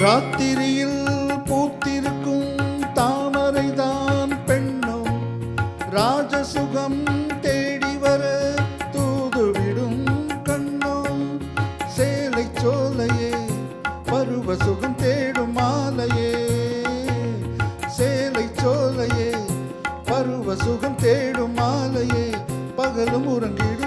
ராத்திரியில் பூத்திருக்கும் தாமரைதான் பெண்ணும் ராஜசுகம் தேடி வர தூதுவிடும் கண்ணும் சேலை சோலையே பருவ சுகம் தேடும் மாலையே சேலை சோலையே பருவ சுகம் தேடும் மாலையே பகலும் உறங்கிடும்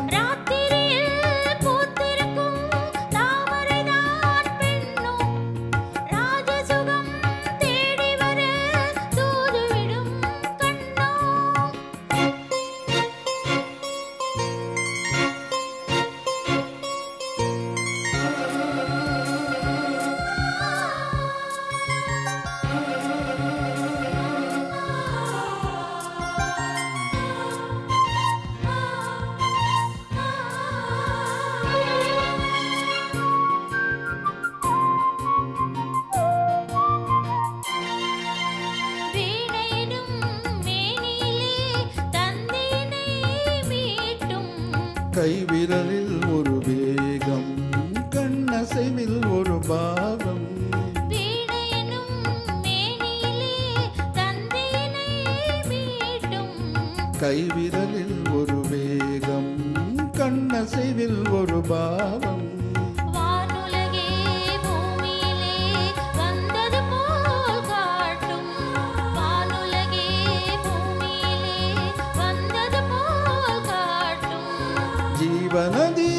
கைவிரலில் ஒரு வேகம் கண்ணசைவில் ஒரு பாவம் கைவிரலில் ஒரு வேகம் கண்ணசைவில் ஒரு பாவம் ஜீவநதி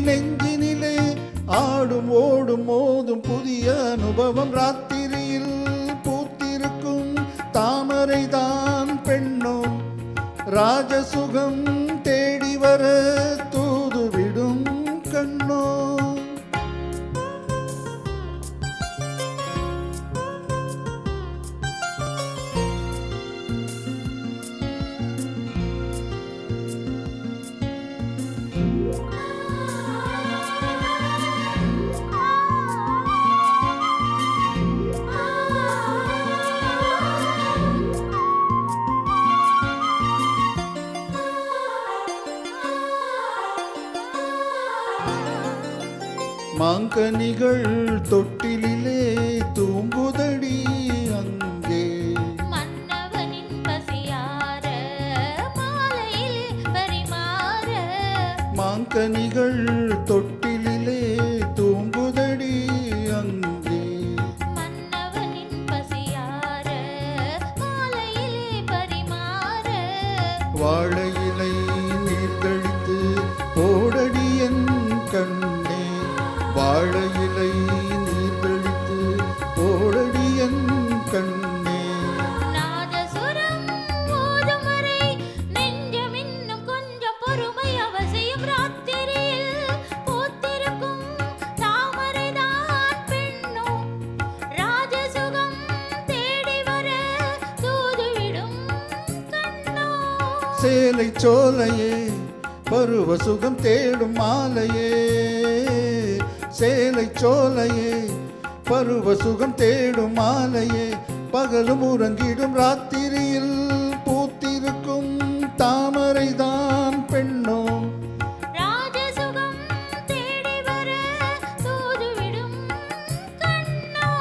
நெஞ்சினிலே ஆடும் ஓடும் மோதும் புதிய அனுபவம் ராத்திரியில் பூத்திருக்கும் தாமரைதான் பெண்ணும் ராஜசுகம் தேடி வர தூதுவிடும் கண்ணோ மாங்கனிகள் தொட்டிலே தூங்குதடி அங்கே மன்னவனின் பசியார மாலையிலே பரிமாற மாங்கனிகள் தொட்டிலே தூங்குதடி அங்கே மன்னவனின் பசியார மாலையிலே பரிமாற வாழையிலை நீர்கழித்து போடடி என் கண்ணே வாழையிலை நீர்கழித்து போடடி என் கண்ணே நாதசுரம் ஓதும் வரை நெஞ்சம் இன்னும் கொஞ்சம் பொறுமை அவசியம் ராத்திரியில் பூத்திருக்கும் தாமரைதான் பெண்ணும் ராஜசுகம் தேடி வர தூதுவிடும் கண்ணோ சேலை சோலையே பருவ சுகம் தேடும் மாலையே சேலை சோலையே பருவ சுகம் தேடும் மாலையே பகலும் உறங்கிடும் ராத்திரியில் பூத்திருக்கும் தாமரைதான் பெண்ணோ ராஜசுகம் தேடி வர தூதுவிடும் கண்ணோ.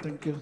Thank you.